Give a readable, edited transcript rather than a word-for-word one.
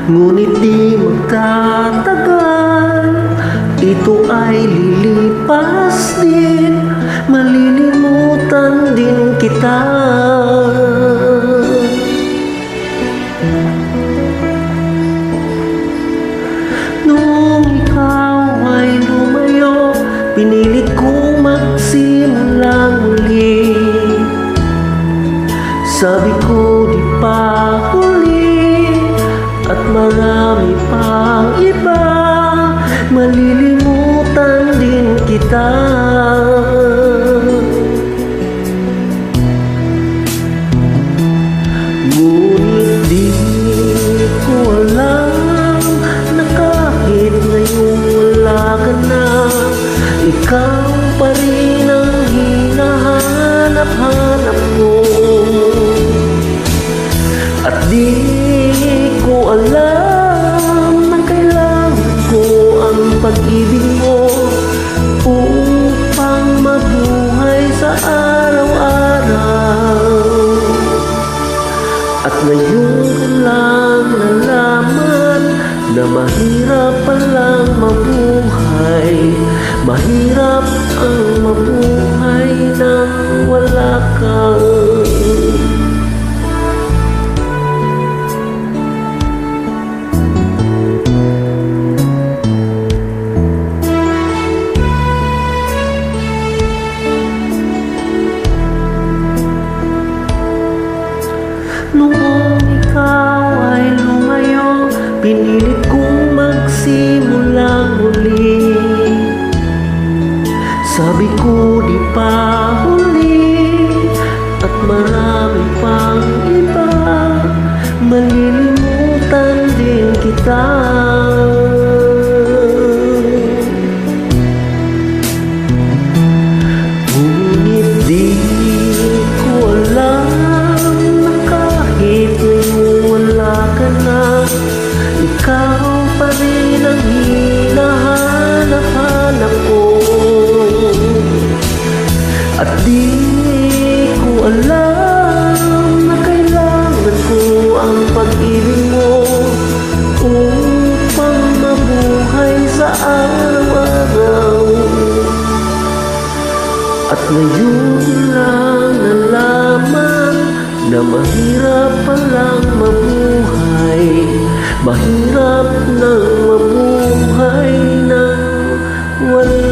Ngunit di magtatagal, ito ay lilipas din, malilimutan din kita. Nung ikaw ay lumayo, pinilit kong magsimula muli. Sabi ko di pa huli, at marami pang iba, malilimutan din kita. Ngunit di ko alam na kahit ngayon wala ka na, ikaw pa rin ang hinahanap-hanap ko. At di ko alam na kailangan ko ang pag-ibig mo upang mabuhay sa araw-araw. At ngayon ko lang nalaman na mahirap palang mabuhay, mahirap ang mabuhay nang wala kang. Noong ikaw ay lumayo, pinilit kong magsimula muli. Sabi ko di pa huli, at marami pang iba, malilimutan din kita. Ngunit di ko alam na kahit ngayon wala ka na, ikaw pa rin ang hinahanap-hanap ko. At di ko alam na kailangan ko ang pag-ibig mo upang mabuhay sa araw-araw. At ngayon lang nalaman na mahirap palang mabuhay, mahirap na mabuhay nang wala